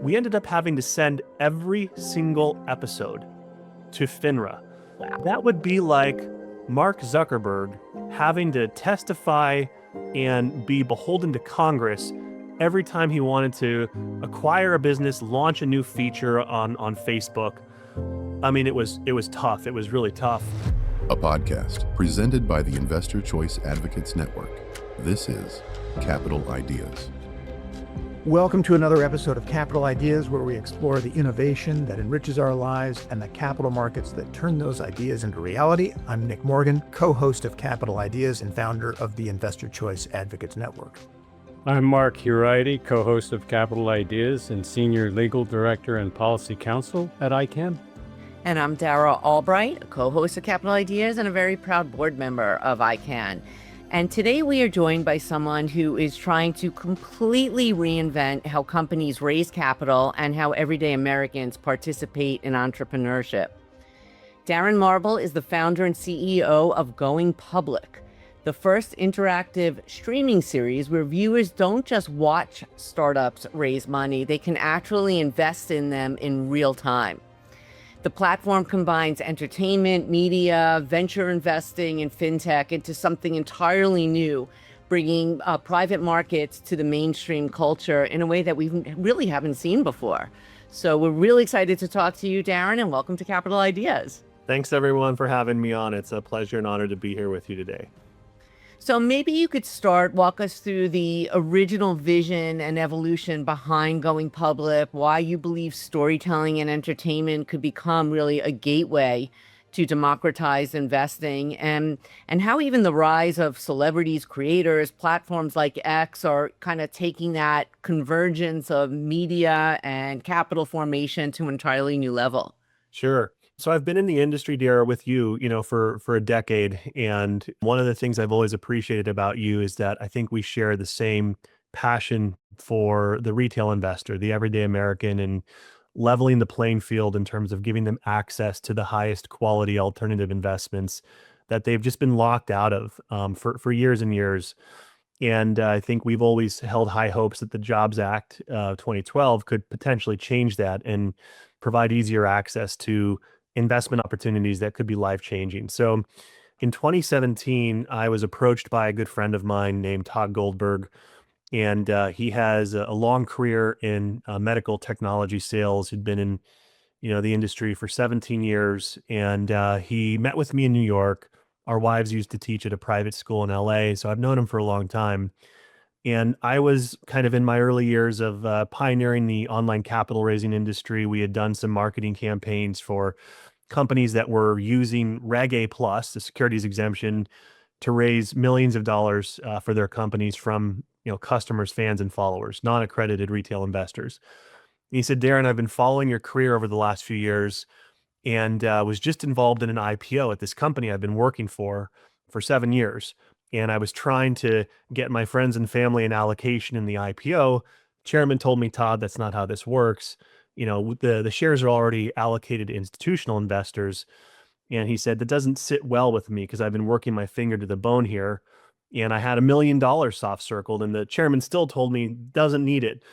we ended up having to send every single episode to FINRA. That would be like Mark Zuckerberg having to testify and be beholden to Congress every time he wanted to acquire a business, launch a new feature on Facebook. I mean, it was tough. It was really tough. A podcast presented by the Investor Choice Advocates Network. This is Capital Ideas. Welcome to another episode of Capital Ideas, where we explore the innovation that enriches our lives and the capital markets that turn those ideas into reality. I'm Nick Morgan, co-host of Capital Ideas and founder of the Investor Choice Advocates Network. I'm Mark Huraity, co-host of Capital Ideas and Senior Legal Director and Policy Counsel at ICAN. And I'm Dara Albright, a co-host of Capital Ideas and a very proud board member of ICAN. And today we are joined by someone who is trying to completely reinvent how companies raise capital and how everyday Americans participate in entrepreneurship. Darren Marble is the founder and CEO of Going Public, the first interactive streaming series where viewers don't just watch startups raise money, they can actually invest in them in real time. The platform combines entertainment, media, venture investing, and fintech into something entirely new, bringing private markets to the mainstream culture in a way that we really haven't seen before. So we're really excited to talk to you, Darren, and welcome to Capital Ideas. Thanks, everyone, for having me on. It's a pleasure and honor to be here with you today. So maybe you could walk us through the original vision and evolution behind Going Public, why you believe storytelling and entertainment could become really a gateway to democratize investing, and how even the rise of celebrities, creators, platforms like X are kind of taking that convergence of media and capital formation to an entirely new level. Sure. So I've been in the industry, Dara, with you, for a decade. And one of the things I've always appreciated about you is that I think we share the same passion for the retail investor, the everyday American, and leveling the playing field in terms of giving them access to the highest quality alternative investments that they've just been locked out of for years and years. And I think we've always held high hopes that the Jobs Act 2012 could potentially change that and provide easier access to investment opportunities that could be life-changing. So in 2017, I was approached by a good friend of mine named Todd Goldberg, and he has a long career in medical technology sales. He'd been in the industry for 17 years, and he met with me in New York. Our wives used to teach at a private school in LA, so I've known him for a long time. And I was kind of in my early years of pioneering the online capital raising industry. We had done some marketing campaigns for companies that were using Reg A+, the securities exemption, to raise millions of dollars for their companies from customers, fans, and followers, non-accredited retail investors. And he said, Darren, I've been following your career over the last few years and was just involved in an IPO at this company I've been working for 7 years. And I was trying to get my friends and family an allocation in the IPO. Chairman told me, Todd, that's not how this works. The shares are already allocated to institutional investors. And he said, that doesn't sit well with me because I've been working my finger to the bone here. And I had $1 million soft circled, and the chairman still told me doesn't need it.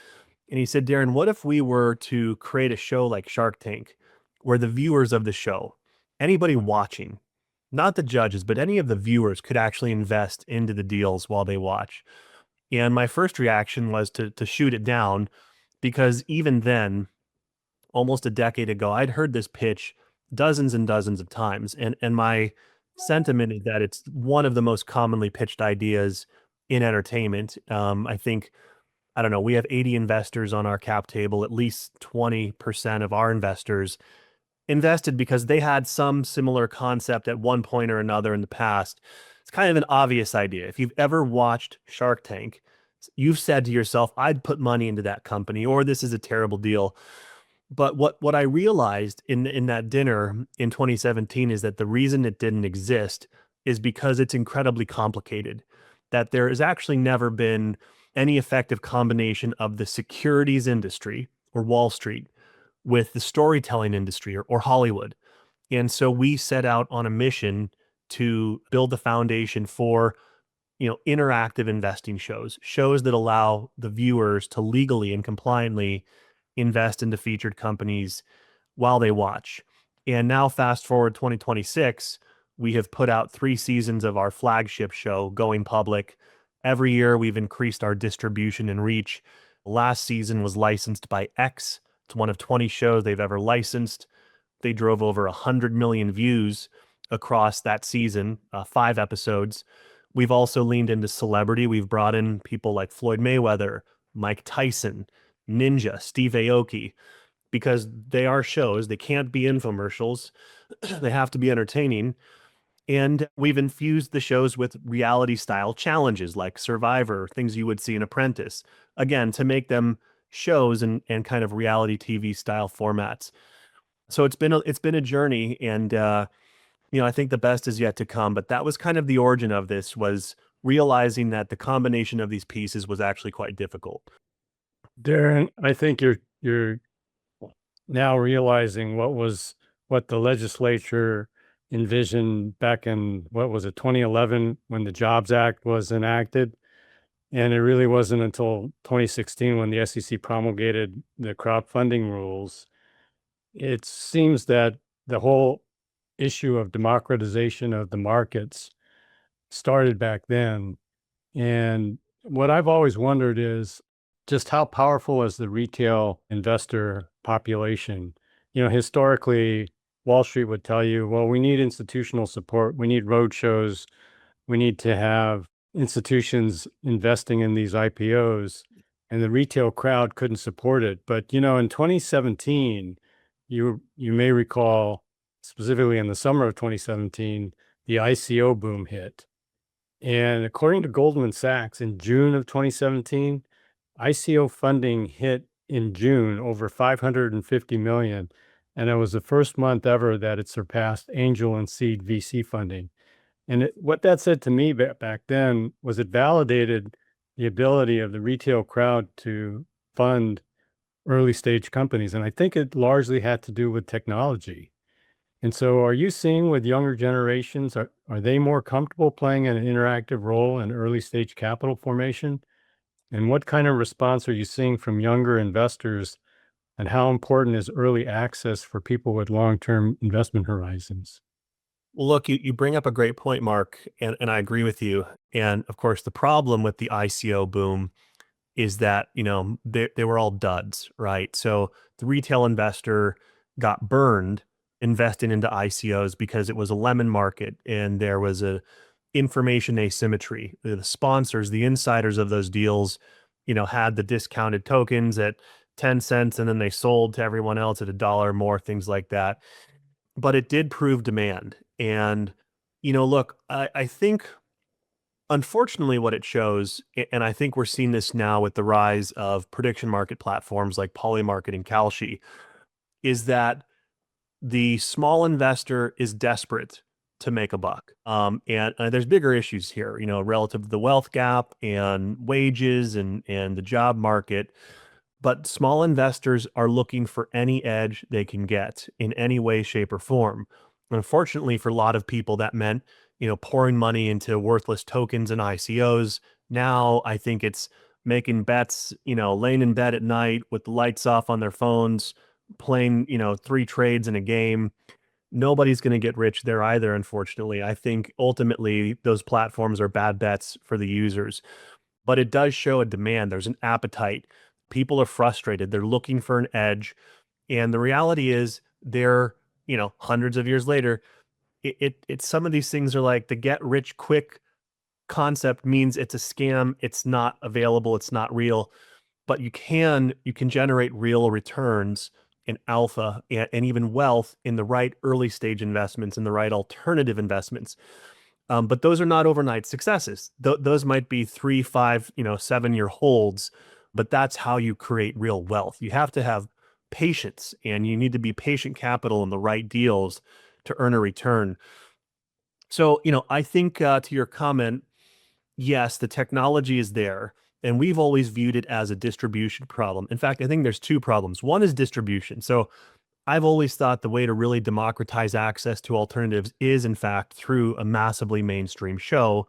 And he said, Darren, what if we were to create a show like Shark Tank, where the viewers of the show, anybody watching, not the judges, but any of the viewers could actually invest into the deals while they watch? And my first reaction was to shoot it down, because even then, almost a decade ago, I'd heard this pitch dozens and dozens of times. And my sentiment is that it's one of the most commonly pitched ideas in entertainment. I think, I don't know, we have 80 investors on our cap table. At least 20% of our investors invested because they had some similar concept at one point or another in the past. It's kind of an obvious idea. If you've ever watched Shark Tank, you've said to yourself, I'd put money into that company, or this is a terrible deal. But what I realized in that dinner in 2017 is that the reason it didn't exist is because it's incredibly complicated, that there has actually never been any effective combination of the securities industry or Wall Street with the storytelling industry or Hollywood. And so we set out on a mission to build the foundation for, interactive investing shows that allow the viewers to legally and compliantly invest into featured companies while they watch. And now, fast forward 2026, we have put out 3 seasons of our flagship show, Going Public. Every year, we've increased our distribution and reach. Last season was licensed by X. It's one of 20 shows they've ever licensed. They drove over 100 million views across that season, 5 episodes. We've also leaned into celebrity. We've brought in people like Floyd Mayweather, Mike Tyson, Ninja, Steve Aoki, because they are shows. They can't be infomercials. They have to be entertaining. And we've infused the shows with reality style challenges like Survivor, things you would see in Apprentice, again, to make them shows and kind of reality TV style formats. So it's been a journey, and I think the best is yet to come. But that was kind of the origin of this, was realizing that the combination of these pieces was actually quite difficult. Darren, I think you're now realizing what the legislature envisioned back in, what was it, 2011, when the Jobs Act was enacted. And it really wasn't until 2016 when the SEC promulgated the crowdfunding rules. It seems that the whole issue of democratization of the markets started back then. And what I've always wondered is just how powerful is the retail investor population? Historically, Wall Street would tell you, well, we need institutional support. We need roadshows. We need to have institutions investing in these IPOs, and the retail crowd couldn't support it. But, in 2017, you may recall, specifically in the summer of 2017, the ICO boom hit. And according to Goldman Sachs, in June of 2017, ICO funding hit in June over 550 million. And it was the first month ever that it surpassed angel and seed VC funding. And what that said to me back then was it validated the ability of the retail crowd to fund early stage companies. And I think it largely had to do with technology. And so are you seeing with younger generations, are they more comfortable playing an interactive role in early stage capital formation? And what kind of response are you seeing from younger investors, and how important is early access for people with long-term investment horizons? Well, look, you bring up a great point, Mark, and I agree with you. And of course, the problem with the ICO boom is that, they were all duds, right? So the retail investor got burned investing into ICOs because it was a lemon market and there was a information asymmetry. The sponsors, the insiders of those deals, had the discounted tokens at 10 cents and then they sold to everyone else at $1 more, things like that. But it did prove demand. And, look, I think unfortunately what it shows, and I think we're seeing this now with the rise of prediction market platforms like Polymarket and Kalshi, is that the small investor is desperate to make a buck. And there's bigger issues here, relative to the wealth gap and wages and the job market. But small investors are looking for any edge they can get in any way, shape, or form. Unfortunately, for a lot of people, that meant, pouring money into worthless tokens and ICOs. Now, I think it's making bets, laying in bed at night with the lights off on their phones, playing, 3 trades in a game. Nobody's going to get rich there either, unfortunately. I think ultimately those platforms are bad bets for the users. But it does show a demand. There's an appetite. People are frustrated. They're looking for an edge. And the reality is they're, hundreds of years later, it's some of these things are like the get rich quick concept means it's a scam. It's not available. It's not real. But you can generate real returns in alpha and even wealth in the right early stage investments and the right alternative investments. But those are not overnight successes. Those might be 3, 5, 7-year holds, but that's how you create real wealth. You have to have patience, and you need to be patient capital in the right deals to earn a return. So, I think to your comment, yes, the technology is there, and we've always viewed it as a distribution problem. In fact, I think there's 2 problems. One is distribution. So I've always thought the way to really democratize access to alternatives is, in fact, through a massively mainstream show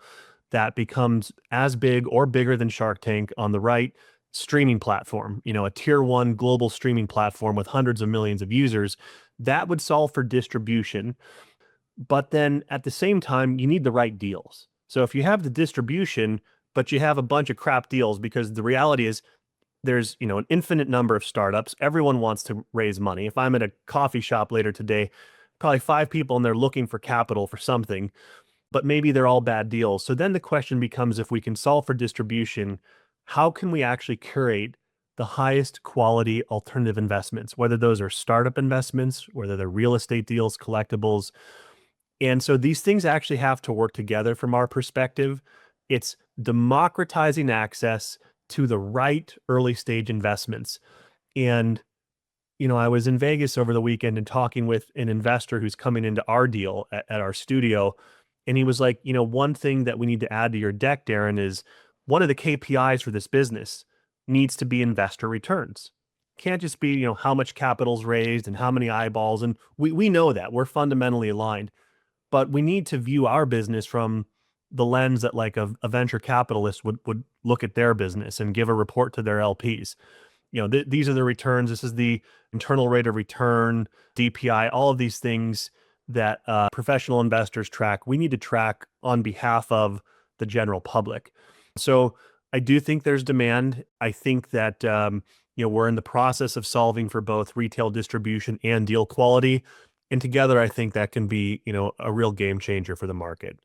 that becomes as big or bigger than Shark Tank on the right streaming platform, a tier one global streaming platform with hundreds of millions of users, that would solve for distribution. But then at the same time, you need the right deals. So if you have the distribution, but you have a bunch of crap deals, because the reality is there's, an infinite number of startups. Everyone wants to raise money. If I'm at a coffee shop later today, probably 5 people and they're looking for capital for something, but maybe they're all bad deals. So then the question becomes, if we can solve for distribution, how can we actually curate the highest quality alternative investments, whether those are startup investments, whether they're real estate deals, collectibles. And so these things actually have to work together from our perspective. It's democratizing access to the right early stage investments. And, I was in Vegas over the weekend and talking with an investor who's coming into our deal at our studio. And he was like, one thing that we need to add to your deck, Darren, is one of the KPIs for this business needs to be investor returns. Can't just be, how much capital's raised and how many eyeballs. And we know that we're fundamentally aligned, but we need to view our business from the lens that like a venture capitalist would look at their business and give a report to their LPs. These are the returns. This is the internal rate of return, DPI, all of these things that professional investors track. We need to track on behalf of the general public. So I do think there's demand. I think that, we're in the process of solving for both retail distribution and deal quality. And together, I think that can be, a real game changer for the market.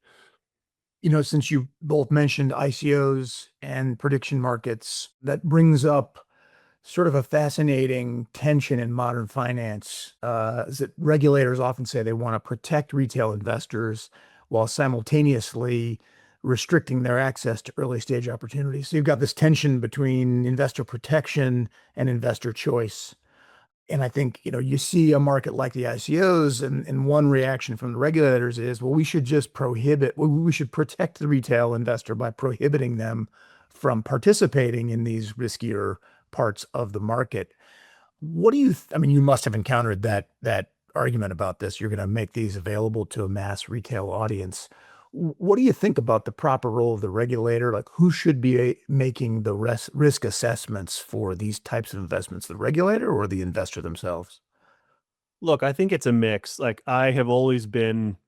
Since you both mentioned ICOs and prediction markets, that brings up sort of a fascinating tension in modern finance, is that regulators often say they want to protect retail investors while simultaneously restricting their access to early stage opportunities. So you've got this tension between investor protection and investor choice. And I think, you see a market like the ICOs, and one reaction from the regulators is, well, we should protect the retail investor by prohibiting them from participating in these riskier parts of the market. What do you, you must have encountered that argument about this. You're going to make these available to a mass retail audience. What do you think about the proper role of the regulator? Like, who should be making the risk assessments for these types of investments, the regulator or the investor themselves? Look, I think it's a mix. Like, I have always been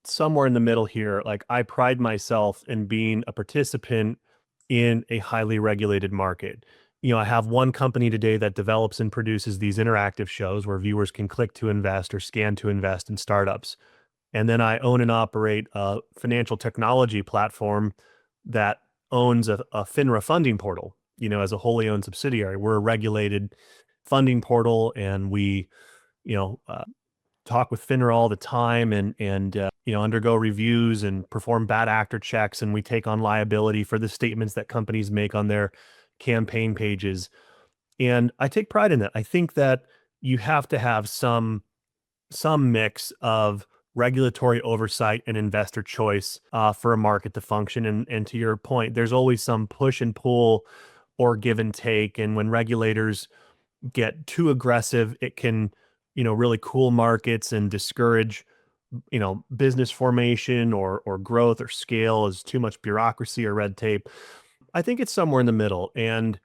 somewhere in the middle here. Like, I pride myself in being a participant in a highly regulated market. I have one company today that develops and produces these interactive shows where viewers can click to invest or scan to invest in startups. And then I own and operate a financial technology platform that owns a FINRA funding portal, as a wholly owned subsidiary. We're a regulated funding portal, and we, talk with FINRA all the time and undergo reviews and perform bad actor checks. And we take on liability for the statements that companies make on their campaign pages. And I take pride in that. I think that you have to have some mix of regulatory oversight and investor choice for a market to function. And to your point, there's always some push and pull or give and take. And when regulators get too aggressive, it can, really cool markets and discourage, business formation or growth or scale as too much bureaucracy or red tape. I think it's somewhere in the middle. And,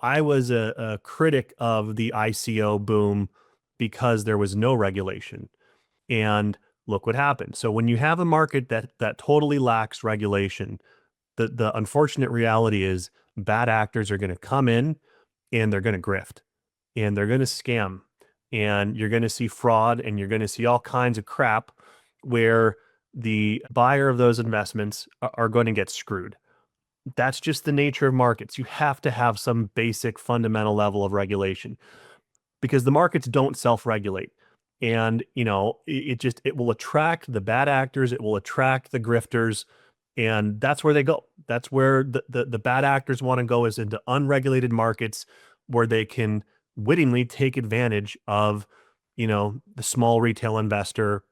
I was a critic of the ICO boom because there was no regulation. And look what happened. So when you have a market that totally lacks regulation, the unfortunate reality is bad actors are going to come in and they're going to grift and they're going to scam, and you're going to see fraud, and you're going to see all kinds of crap where the buyer of those investments are going to get screwed. That's just the nature of markets. You have to have some basic fundamental level of regulation because the markets don't self-regulate. And, it will attract the bad actors. It will attract the grifters. And that's where they go. That's where the bad actors want to go, is into unregulated markets where they can wittingly take advantage of, the small retail investor.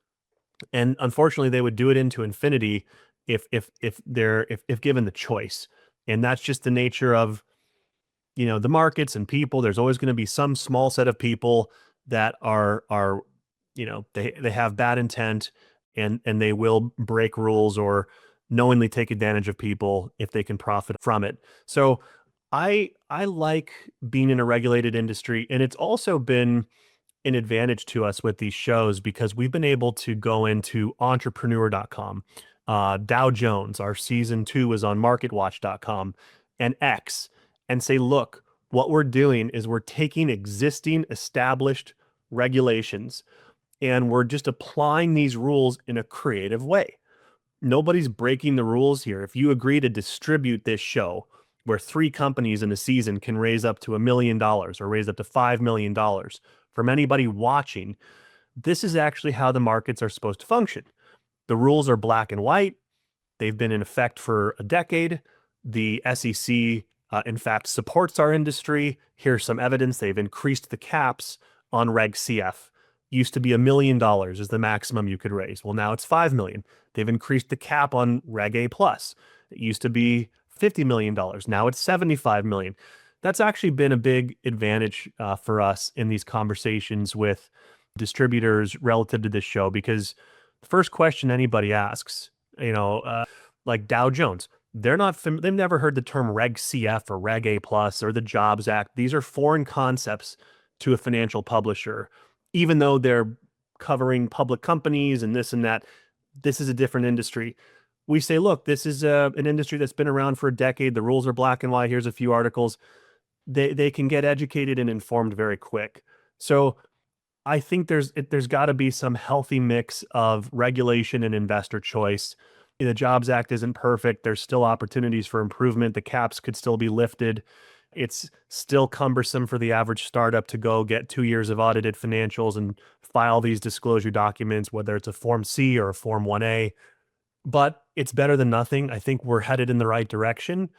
And unfortunately, they would do it into infinity if given the choice. And that's just the nature of, the markets and people. There's always going to be some small set of people that are they have bad intent, and they will break rules or knowingly take advantage of people if they can profit from it. So I like being in a regulated industry, and it's also been an advantage to us with these shows because we've been able to go into entrepreneur.com, Dow Jones, our season 2 was on marketwatch.com, and X, and say, look, what we're doing is we're taking existing established regulations and we're just applying these rules in a creative way. Nobody's breaking the rules here. If you agree to distribute this show where 3 companies in a season can raise up to $1 million or raise up to $5 million from anybody watching, this is actually how the markets are supposed to function. The rules are black and white. They've been in effect for a decade. The SEC, in fact, supports our industry. Here's some evidence. They've increased the caps on Reg CF. Used to be $1 million is the maximum you could raise. Well, now it's $5 million. They've increased the cap on Reg A+. It used to be $50 million. Now it's $75 million. That's actually been a big advantage for us in these conversations with distributors relative to this show, because the first question anybody asks, like Dow Jones, they've never heard the term Reg CF or Reg A plus or the Jobs Act. These are foreign concepts to a financial publisher, even though they're covering public companies and this and that. This is a different industry. We say, look, this is an industry that's been around for a decade. The rules are black and white. Here's a few articles. They can get educated and informed very quick. So I think there's got to be some healthy mix of regulation and investor choice. The Jobs Act isn't perfect. There's still opportunities for improvement. The caps could still be lifted. It's still cumbersome for the average startup to go get 2 years of audited financials and file these disclosure documents, whether it's a Form C or a Form 1A. But it's better than nothing. I think we're headed in the right direction.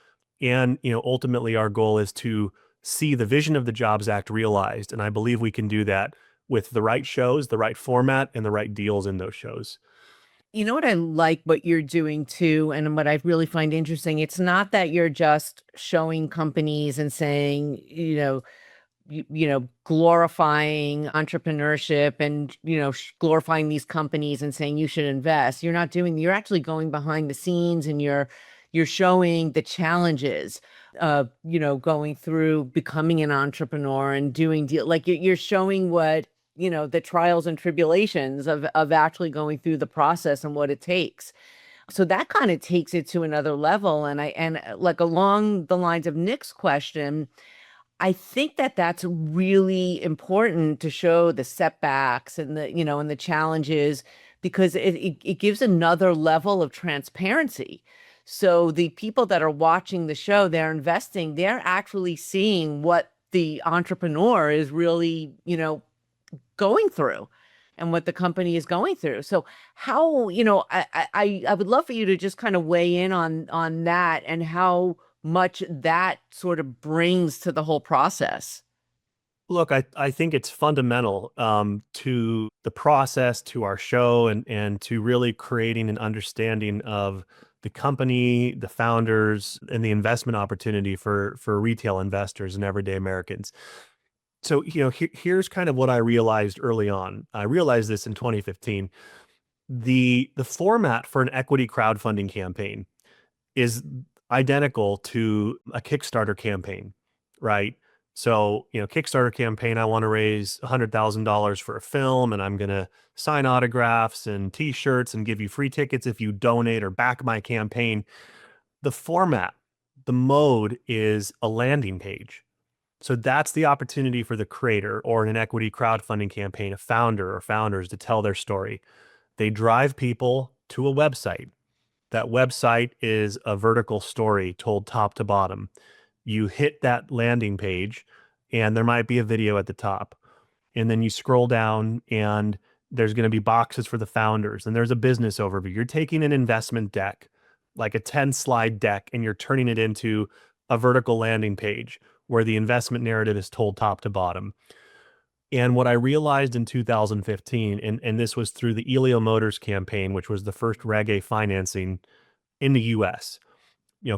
And, ultimately our goal is to see the vision of the Jobs Act realized. And I believe we can do that with the right shows, the right format, and the right deals in those shows. You know what I like what you're doing too, and what I really find interesting, it's not that you're just showing companies and saying, glorifying entrepreneurship and, glorifying these companies and saying you should invest. You're actually going behind the scenes, and you're showing the challenges of, going through becoming an entrepreneur and doing like you're showing what, the trials and tribulations of actually going through the process and what it takes. So that kind of takes it to another level. And like along the lines of Nick's question, I think that that's really important to show the setbacks and the challenges, because it gives another level of transparency. So the people that are watching the show, they're investing, they're actually seeing what the entrepreneur is really, going through and what the company is going through. So how, I would love for you to just kind of weigh in on that and how much that sort of brings to the whole process. Look, I think it's fundamental to the process, to our show, and to really creating an understanding of the company, the founders, and the investment opportunity for retail investors and everyday Americans. So, here's kind of what I realized early on. I realized this in 2015. The format for an equity crowdfunding campaign is identical to a Kickstarter campaign, right? So, Kickstarter campaign, I want to raise $100,000 for a film, and I'm going to sign autographs and t-shirts and give you free tickets if you donate or back my campaign. The format, the mode is a landing page. So that's the opportunity for the creator, or in an equity crowdfunding campaign, a founder or founders, to tell their story. They drive people to a website. That website is a vertical story told top to bottom. You hit that landing page and there might be a video at the top. And then you scroll down and there's going to be boxes for the founders, and there's a business overview. You're taking an investment deck, like a 10-slide deck, and you're turning it into a vertical landing page where the investment narrative is told top to bottom. And what I realized in 2015, and this was through the Elio Motors campaign, which was the first Reg A financing in the US.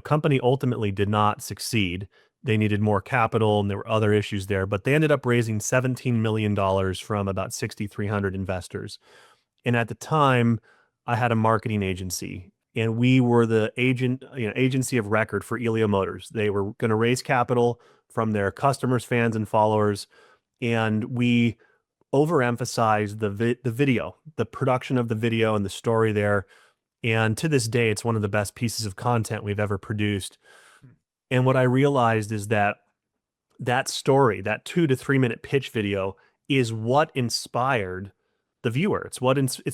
Company ultimately did not succeed. They needed more capital and there were other issues there, but they ended up raising $17 million from about 6,300 investors. And at the time, I had a marketing agency and we were the agency of record for Elio Motors. They were going to raise capital from their customers, fans, and followers, and we overemphasized the video, the production of the video, and the story there. And to this day, it's one of the best pieces of content we've ever produced. And what I realized is that that story, that 2 to 3 minute pitch video, is what inspired the viewer. It's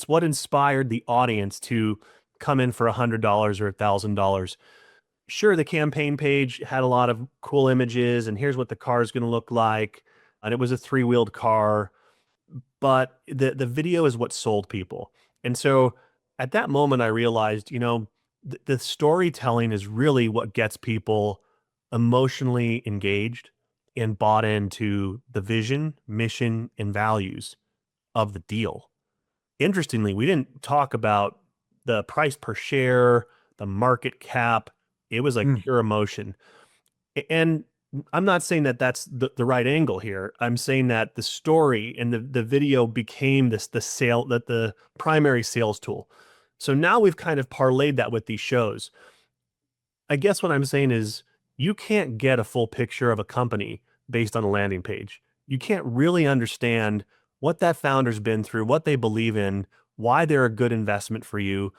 what inspired the audience to come in for $100 or $1,000. Sure, the campaign page had a lot of cool images, and here's what the car is going to look like, and it was a 3-wheeled car, but the video is what sold people. And so at that moment, I realized, the storytelling is really what gets people emotionally engaged and bought into the vision, mission, and values of the deal. Interestingly, we didn't talk about the price per share, the market cap. It was like pure emotion. And I'm not saying that that's the right angle here. I'm saying that the story and the video became the primary sales tool. So now we've kind of parlayed that with these shows. I guess what I'm saying is you can't get a full picture of a company based on a landing page. You can't really understand what that founder's been through, what they believe in, why they're a good investment for you.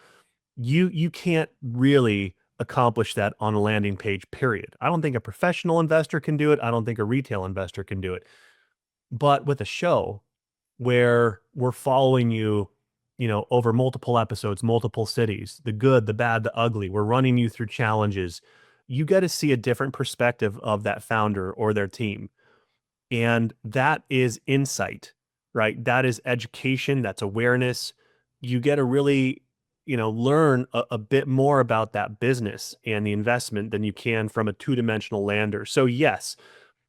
You can't really accomplish that on a landing page, period. I don't think a professional investor can do it. I don't think a retail investor can do it. But with a show where we're following you, over multiple episodes, multiple cities, the good, the bad, the ugly, we're running you through challenges. You get to see a different perspective of that founder or their team. And that is insight, right? That is education. That's awareness. You get to really, learn a bit more about that business and the investment than you can from a 2-dimensional lander. So yes,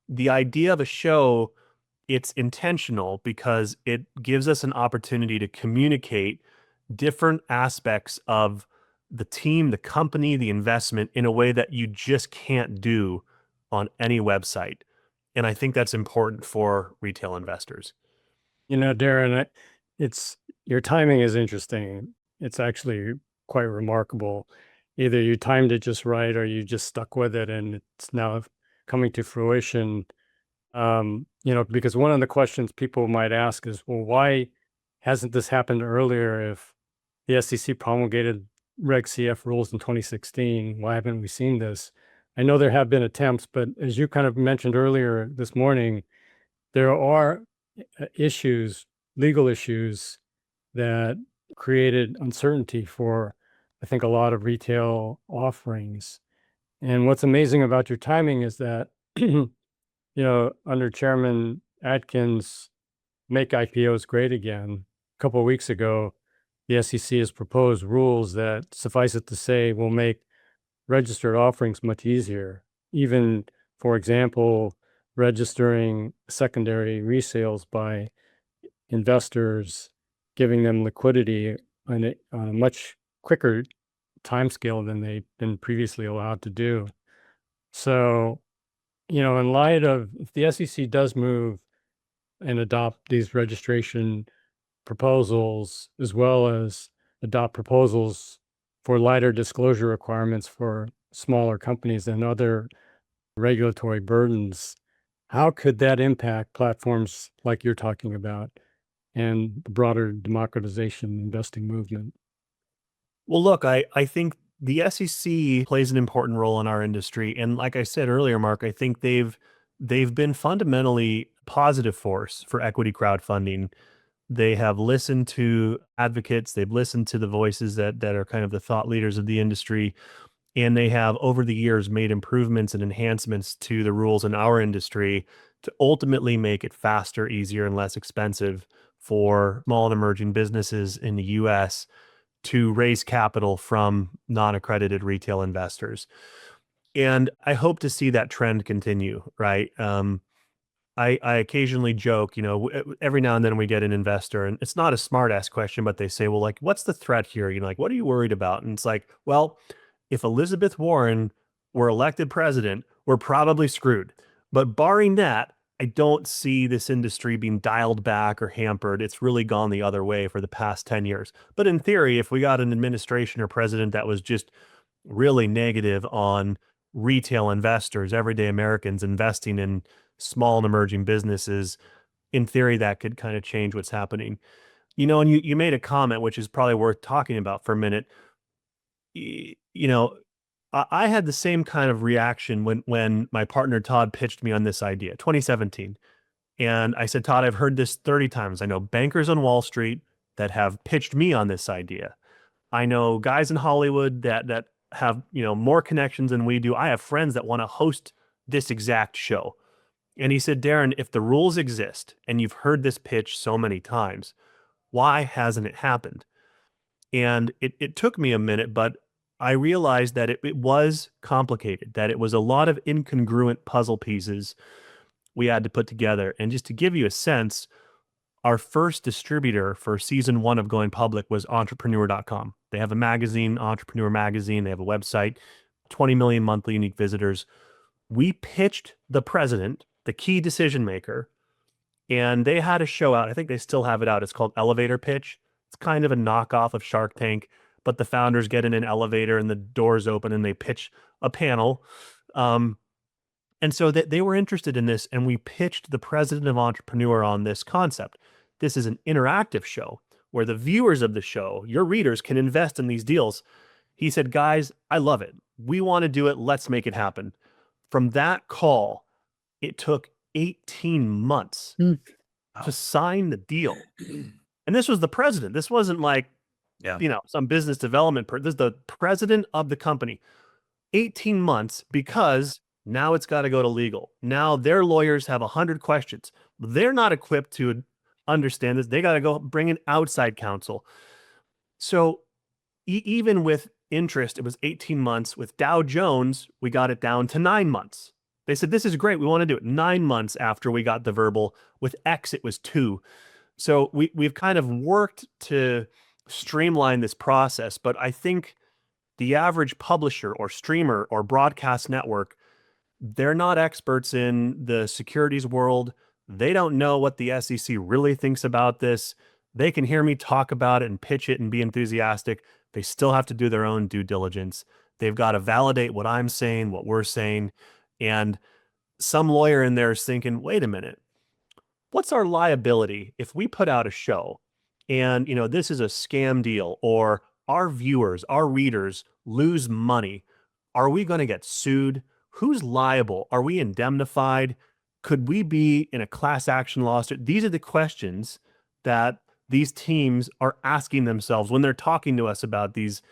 the idea of a show, it's intentional because it gives us an opportunity to communicate different aspects of the team, the company, the investment in a way that you just can't do on any website. And I think that's important for retail investors. Darren, it's your timing is interesting. It's actually quite remarkable. Either you timed it just right or you just stuck with it and it's now coming to fruition. Because one of the questions people might ask is, well, why hasn't this happened earlier? If the SEC promulgated Reg CF rules in 2016, why haven't we seen this? I know there have been attempts, but as you kind of mentioned earlier this morning, there are legal issues that created uncertainty for, I think, a lot of retail offerings. And what's amazing about your timing is that, under Chairman Atkins, make IPOs great again. A couple of weeks ago, the SEC has proposed rules that, suffice it to say, will make registered offerings much easier. Even, for example, registering secondary resales by investors, giving them liquidity on a much quicker timescale than they've been previously allowed to do. So, in light of, if the SEC does move and adopt these registration proposals, as well as adopt proposals for lighter disclosure requirements for smaller companies and other regulatory burdens, how could that impact platforms like you're talking about and the broader democratization investing movement? Well, look, I think the SEC plays an important role in our industry. And like I said earlier, Mark, I think they've been fundamentally positive force for equity crowdfunding. They have listened to advocates, they've listened to the voices that are kind of the thought leaders of the industry. And they have, over the years, made improvements and enhancements to the rules in our industry to ultimately make it faster, easier, and less expensive for small and emerging businesses in the US to raise capital from non-accredited retail investors. And I hope to see that trend continue, right? I occasionally joke, every now and then we get an investor, and it's not a smart ass question, but they say, well, like, what's the threat here? Like, what are you worried about? And it's like, well, if Elizabeth Warren were elected president, we're probably screwed. But barring that, I don't see this industry being dialed back or hampered. It's really gone the other way for the past 10 years. But in theory, if we got an administration or president that was just really negative on retail investors, everyday Americans investing in small and emerging businesses, in theory, that could kind of change what's happening. And you made a comment, which is probably worth talking about for a minute. You know, I had the same kind of reaction when my partner Todd pitched me on this idea, 2017. And I said, Todd, I've heard this 30 times. I know bankers on Wall Street that have pitched me on this idea. I know guys in Hollywood that have, more connections than we do. I have friends that want to host this exact show. And he said, Darren, if the rules exist and you've heard this pitch so many times, why hasn't it happened? And it took me a minute, but I realized that it was complicated, that it was a lot of incongruent puzzle pieces we had to put together. And just to give you a sense, our first distributor for season 1 of going public was entrepreneur.com. They have a magazine, Entrepreneur Magazine. They have a website, 20 million monthly unique visitors. We pitched the president, the key decision maker, and they had a show out. I think they still have it out. It's called Elevator Pitch. It's kind of a knockoff of Shark Tank, but the founders get in an elevator and the doors open and they pitch a panel. And so they were interested in this, and we pitched the president of Entrepreneur on this concept. This is an interactive show where the viewers of the show, your readers, can invest in these deals. He said, guys, I love it. We want to do it. Let's make it happen. From that call, it took 18 months to sign the deal. And this was the president. This wasn't like, some business development. This is the president of the company. 18 months because now it's got to go to legal. Now their lawyers have 100 questions. They're not equipped to understand this. They got to go bring in outside counsel. So even with interest, it was 18 months. With Dow Jones, we got it down to 9 months. They said, this is great. We want to do it 9 months after we got the verbal. With X, it was 2. So we've kind of worked to streamline this process. But I think the average publisher or streamer or broadcast network, they're not experts in the securities world. They don't know what the SEC really thinks about this. They can hear me talk about it and pitch it and be enthusiastic. They still have to do their own due diligence. They've got to validate what I'm saying, what we're saying. And some lawyer in there is thinking, wait a minute, what's our liability if we put out a show and, this is a scam deal, or our viewers, our readers lose money? Are we going to get sued? Who's liable? Are we indemnified? Could we be in a class action lawsuit? These are the questions that these teams are asking themselves when they're talking to us about these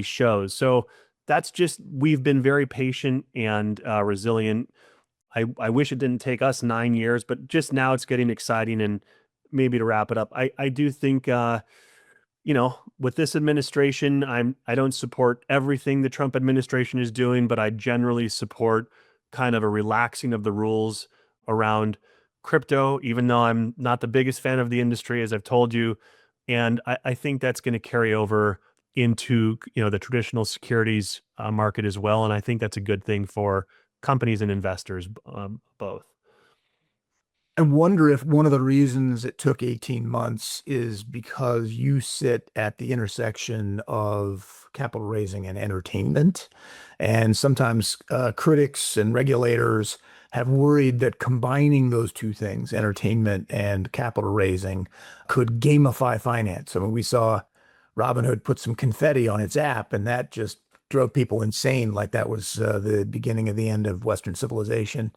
shows. So that's just, we've been very patient and resilient. I wish it didn't take us 9 years, but just now it's getting exciting. And maybe to wrap it up, I do think, with this administration, I don't support everything the Trump administration is doing, but I generally support kind of a relaxing of the rules around crypto, even though I'm not the biggest fan of the industry, as I've told you. And I think that's going to carry over into, the traditional securities market as well. And I think that's a good thing for companies and investors, both. I wonder if one of the reasons it took 18 months is because you sit at the intersection of capital raising and entertainment. And sometimes critics and regulators have worried that combining those two things, entertainment and capital raising, could gamify finance. I mean, we saw Robinhood put some confetti on its app, and that just drove people insane, like that was the beginning of the end of Western civilization.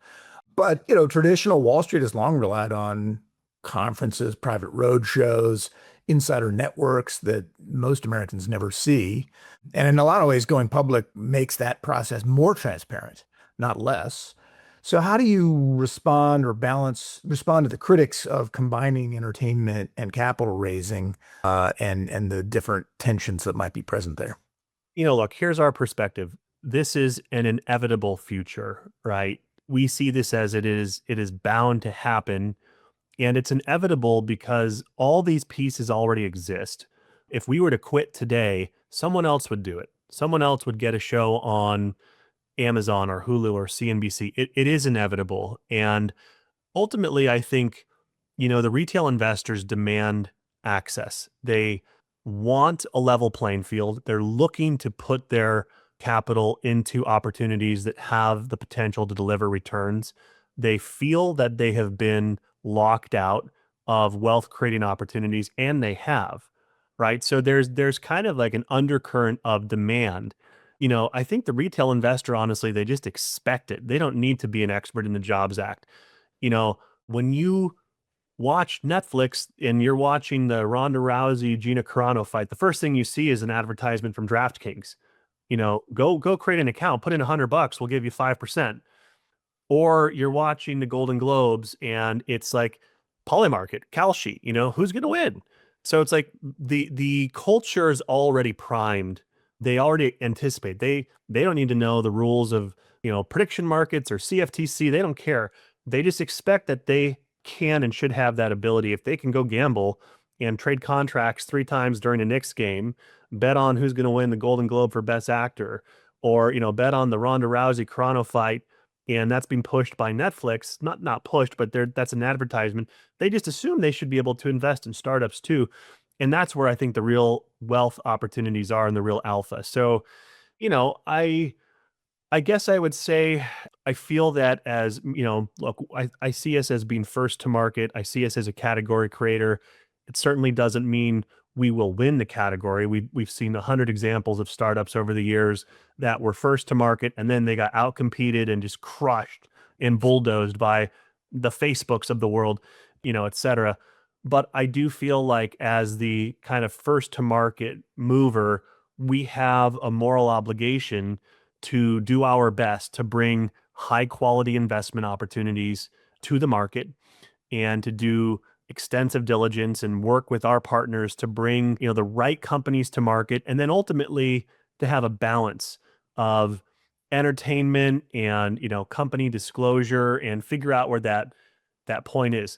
But, traditional Wall Street has long relied on conferences, private road shows, insider networks that most Americans never see. And in a lot of ways, going public makes that process more transparent, not less. So how do you respond to the critics of combining entertainment and capital raising and the different tensions that might be present there? Look, here's our perspective. This is an inevitable future, right? We see this as it is bound to happen, and it's inevitable because all these pieces already exist. If we were to quit today, someone else would do it. Someone else would get a show on Amazon or Hulu or CNBC. It is inevitable. And ultimately, I think, the retail investors demand access. They want a level playing field. They're looking to put their capital into opportunities that have the potential to deliver returns. They feel that they have been locked out of wealth creating opportunities, and they have, right? So there's kind of like an undercurrent of demand. I think the retail investor, honestly, they just expect it. They don't need to be an expert in the Jobs Act. When you watch Netflix and you're watching the Ronda Rousey Gina Carano fight, the first thing you see is an advertisement from DraftKings. Go create an account, put in $100, we'll give you 5%. Or you're watching the Golden Globes and it's like Polymarket, Kalshi, who's going to win? So it's like the culture is already primed. They already anticipate. They don't need to know the rules of, prediction markets or CFTC. They don't care. They just expect that they can and should have that ability. If they can go gamble and trade contracts 3 times during a Knicks game, bet on who's going to win the Golden Globe for Best Actor, or bet on the Ronda Rousey Carano fight, and that's being pushed by Netflix. Not pushed, but that's an advertisement. They just assume they should be able to invest in startups too, and that's where I think the real wealth opportunities are and the real alpha. So, I guess I would say I feel that as, look, I see us as being first to market. I see us as a category creator. It certainly doesn't mean we will win the category. We've seen 100 examples of startups over the years that were first to market and then they got outcompeted and just crushed and bulldozed by the Facebooks of the world, et cetera. But I do feel like as the kind of first to market mover, we have a moral obligation to do our best to bring high quality investment opportunities to the market and to do extensive diligence and work with our partners to bring, the right companies to market, and then ultimately to have a balance of entertainment and, company disclosure and figure out where that point is.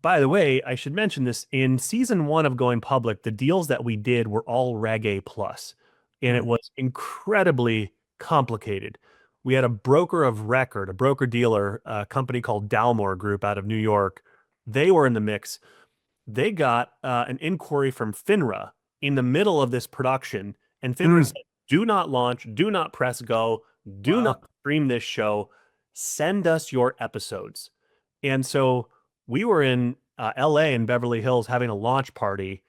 By the way, I should mention this, in season 1 of going public, the deals that we did were all Reg A plus, and it was incredibly complicated. We had a broker of record, a broker dealer, a company called Dalmore Group out of New York. They were in the mix. They got an inquiry from FINRA in the middle of this production, and FINRA said, "Do not launch, do not press go, do not stream this show. Send us your episodes." And so we were in LA in Beverly Hills having a launch party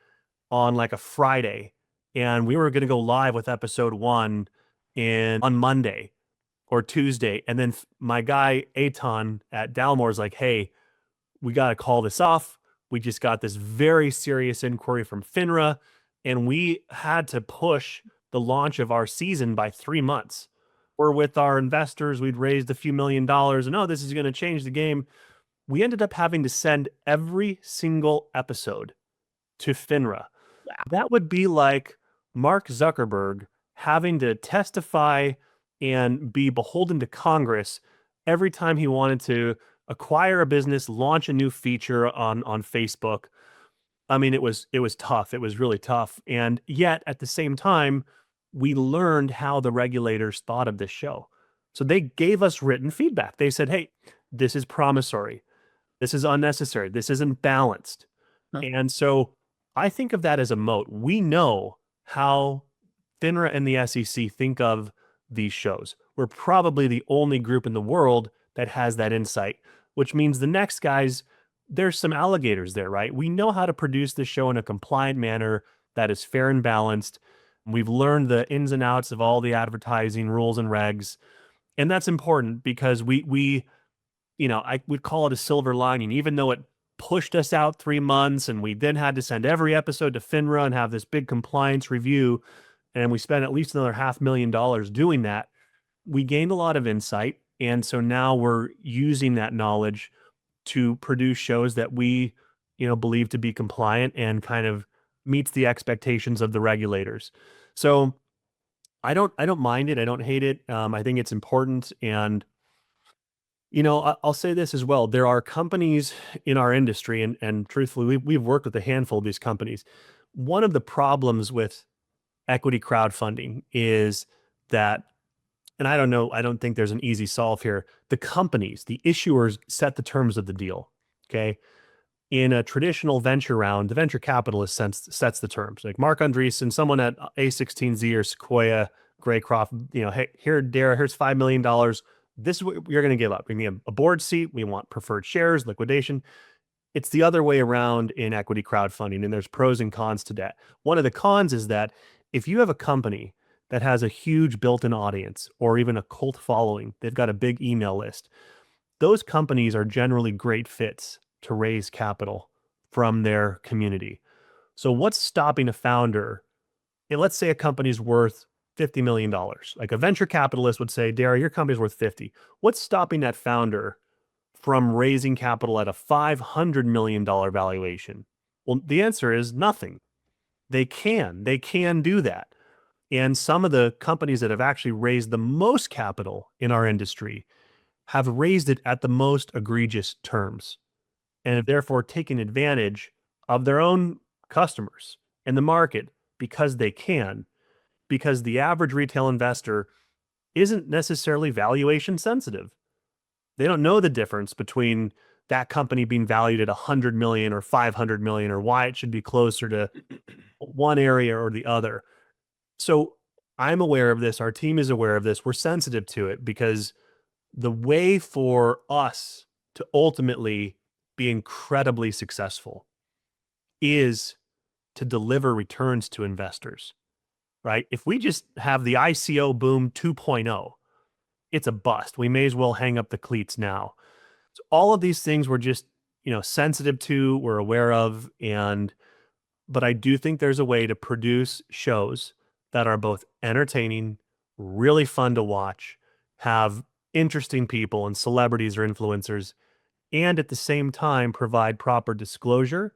on like a Friday, and we were going to go live with episode 1 on Monday or Tuesday. And then my guy, Aton at Dalmore, is like, "Hey, we got to call this off. We just got this very serious inquiry from FINRA, and we had to push the launch of our season by 3 months. We're with our investors. We'd raised a few $1 million, and this is going to change the game." We ended up having to send every single episode to FINRA. That would be like Mark Zuckerberg having to testify and be beholden to Congress every time he wanted to acquire a business, launch a new feature on Facebook. I mean, it was tough. It was really tough. And yet at the same time, we learned how the regulators thought of this show. So they gave us written feedback. They said, "Hey, this is promissory. This is unnecessary. This isn't balanced." And so I think of that as a moat. We know how FINRA and the SEC think of these shows. We're probably the only group in the world that has that insight, which means the next guys, there's some alligators there, right? We know how to produce this show in a compliant manner that is fair and balanced. We've learned the ins and outs of all the advertising rules and regs. And that's important because I would call it a silver lining, even though it pushed us out 3 months and we then had to send every episode to FINRA and have this big compliance review. And we spent at least another $500,000 doing that. We gained a lot of insight. And so now we're using that knowledge to produce shows that we, believe to be compliant and kind of meets the expectations of the regulators. So I don't mind it. I don't hate it. I think it's important. And I'll say this as well. There are companies in our industry, and truthfully, we've worked with a handful of these companies. One of the problems with equity crowdfunding is that and I don't know, I don't think there's an easy solve here. The companies, the issuers set the terms of the deal. Okay. In a traditional venture round, the venture capitalist sets the terms. Like Mark Andreessen, someone at A16Z or Sequoia, Graycroft, hey, here, Dara, here's $5 million. This is what you're going to give up. We need a board seat. We want preferred shares, liquidation. It's the other way around in equity crowdfunding, and there's pros and cons to that. One of the cons is that if you have a company that has a huge built-in audience or even a cult following, they've got a big email list, those companies are generally great fits to raise capital from their community. So what's stopping a founder? Let's say a company's worth $50 million. Like a venture capitalist would say, Dara, your company's worth 50. What's stopping that founder from raising capital at a $500 million valuation? Well, the answer is nothing. They can do that. And some of the companies that have actually raised the most capital in our industry have raised it at the most egregious terms and have therefore taken advantage of their own customers and the market because they can, because the average retail investor isn't necessarily valuation sensitive. They don't know the difference between that company being valued at 100 million or 500 million or why it should be closer to one area or the other. So I'm aware of this. Our team is aware of this. We're sensitive to it because the way for us to ultimately be incredibly successful is to deliver returns to investors, right? If we just have the ICO Boom 2.0, it's a bust. We may as well hang up the cleats now. So all of these things we're just, sensitive to, we're aware of, but I do think there's a way to produce shows that are both entertaining, really fun to watch, have interesting people and celebrities or influencers, and at the same time provide proper disclosure,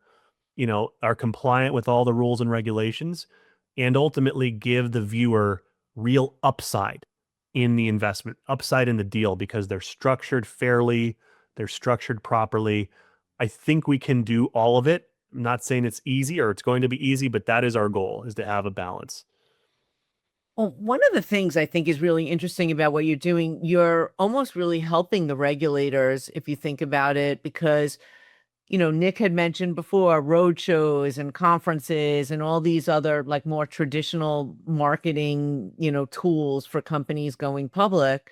are compliant with all the rules and regulations, and ultimately give the viewer real upside in the investment, upside in the deal, because they're structured fairly, they're structured properly. I think we can do all of it. I'm not saying it's easy or it's going to be easy, but that is our goal, is to have a balance. Well, one of the things I think is really interesting about what you're doing, you're almost really helping the regulators, if you think about it, because, Nick had mentioned before road shows and conferences and all these other like more traditional marketing, tools for companies going public.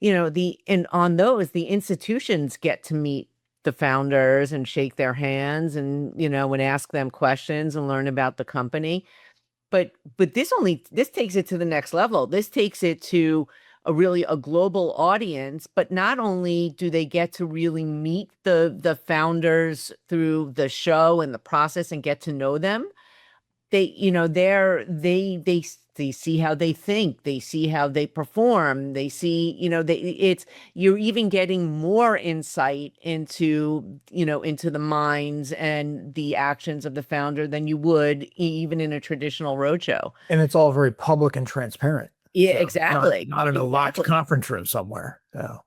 And on those, the institutions get to meet the founders and shake their hands and, and ask them questions and learn about the company. But this takes it to the next level. This takes it to a global audience, but not only do they get to really meet the founders through the show and the process and get to know them, they see how they think, they see how they perform, they see, you're even getting more insight into the minds and the actions of the founder than you would even in a traditional roadshow. And it's all very public and transparent. Yeah, So exactly. Not in a locked conference room somewhere. So.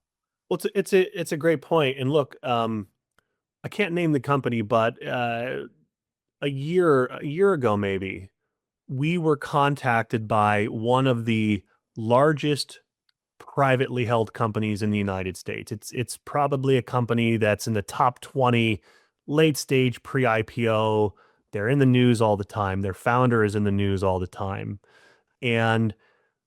Well, it's a great point. And look, I can't name the company, but a year ago, maybe, we were contacted by one of the largest privately held companies in the United States. It's probably a company that's in the top 20 late stage pre-IPO. They're in the news all the time. Their founder is in the news all the time. And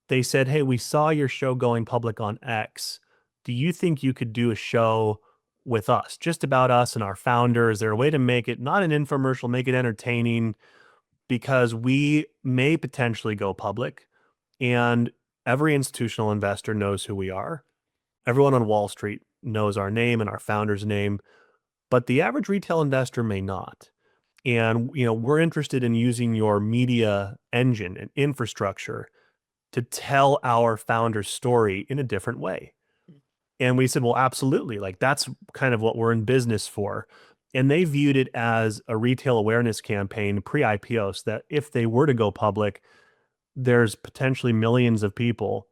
they said, hey, we saw your show going public on X. Do you think you could do a show with us, just about us and our founder? Is there a way to make it not an infomercial, make it entertaining? Because we may potentially go public and every institutional investor knows who we are. Everyone on Wall Street knows our name and our founder's name, but the average retail investor may not. And, we're interested in using your media engine and infrastructure to tell our founder's story in a different way. And we said, well, absolutely. Like, that's kind of what we're in business for. And they viewed it as a retail awareness campaign pre-IPO, so that if they were to go public, there's potentially millions of people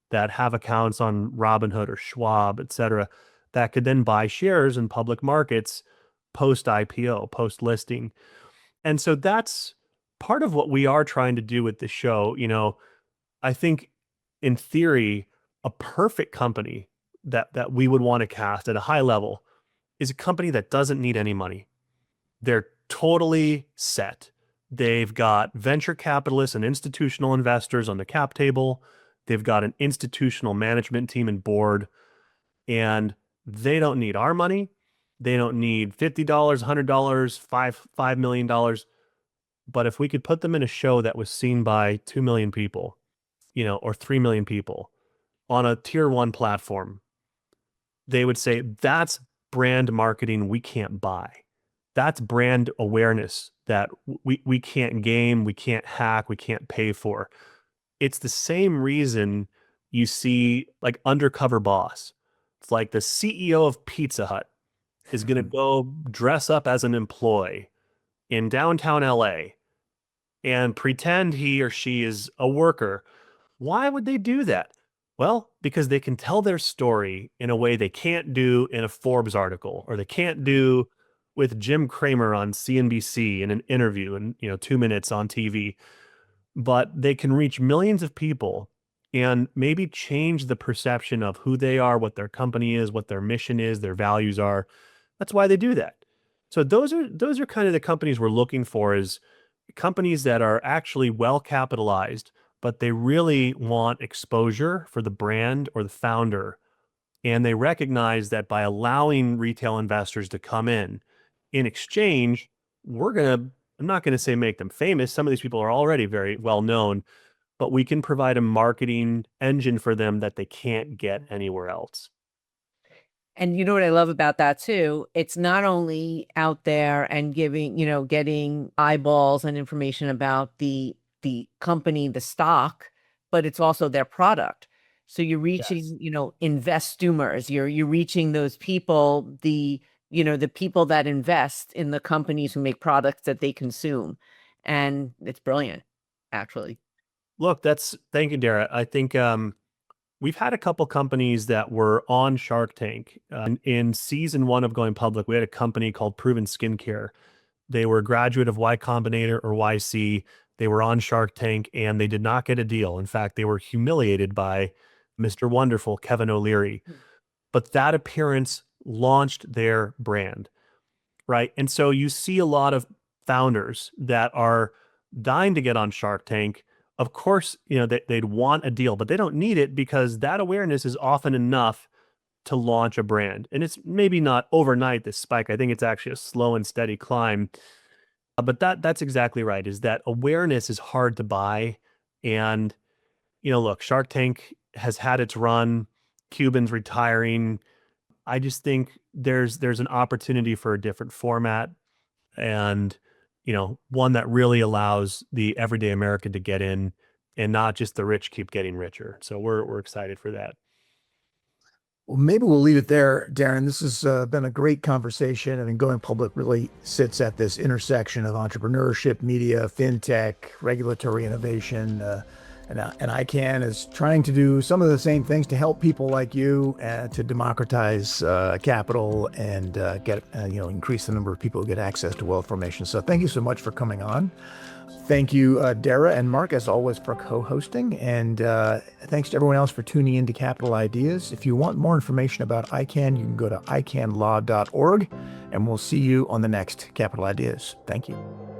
that have accounts on Robinhood or Schwab, et cetera, that could then buy shares in public markets post-IPO, post-listing. And so that's part of what we are trying to do with the show. I think in theory, a perfect company that we would want to cast at a high level is a company that doesn't need any money. They're totally set. They've got venture capitalists and institutional investors on the cap table. They've got an institutional management team and board, and they don't need our money. They don't need $50, $100, $5 million. But if we could put them in a show that was seen by 2 million people, or 3 million people on a tier one platform, they would say that's brand marketing we can't buy. That's brand awareness that we can't game, we can't hack, we can't pay for. It's the same reason you see like Undercover Boss. It's like the CEO of Pizza Hut is going to go dress up as an employee in downtown LA and pretend he or she is a worker. Why would they do that? Well, because they can tell their story in a way they can't do in a Forbes article, or they can't do with Jim Cramer on CNBC in an interview and 2 minutes on TV. But they can reach millions of people and maybe change the perception of who they are, what their company is, what their mission is, their values are. That's why they do that. So those are kind of the companies we're looking for, is companies that are actually well capitalized, but they really want exposure for the brand or the founder. And they recognize that by allowing retail investors to come in exchange, I'm not going to say make them famous. Some of these people are already very well known, but we can provide a marketing engine for them that they can't get anywhere else. And you know what I love about that too? It's not only out there and getting eyeballs and information about the company, the stock, but it's also their product. So you're reaching, investumers. You're reaching those people, the people that invest in the companies who make products that they consume. And it's brilliant, actually. Look, thank you, Dara. I think we've had a couple companies that were on Shark Tank. In season 1 of going public, we had a company called Proven Skincare. They were a graduate of Y Combinator or YC. They were on Shark Tank and they did not get a deal. In fact, they were humiliated by Mr. Wonderful, Kevin O'Leary. But that appearance launched their brand, right? And so you see a lot of founders that are dying to get on Shark Tank. Of course, they'd want a deal, but they don't need it because that awareness is often enough to launch a brand. And it's maybe not overnight, this spike. I think it's actually a slow and steady climb. But that's exactly right, is that awareness is hard to buy. And, look, Shark Tank has had its run. Cuban's retiring. I just think there's an opportunity for a different format, and one that really allows the everyday American to get in, and not just the rich keep getting richer. So we're excited for that. Well, maybe we'll leave it there, Darren. This has been a great conversation. I mean, Going Public really sits at this intersection of entrepreneurship, media, fintech, regulatory innovation, and ICANN is trying to do some of the same things to help people like you to democratize capital and increase the number of people who get access to wealth formation. So thank you so much for coming on. Thank you, Dara and Mark, as always, for co-hosting. And thanks to everyone else for tuning in to Capital Ideas. If you want more information about ICANN, you can go to icanlaw.org, and we'll see you on the next Capital Ideas. Thank you.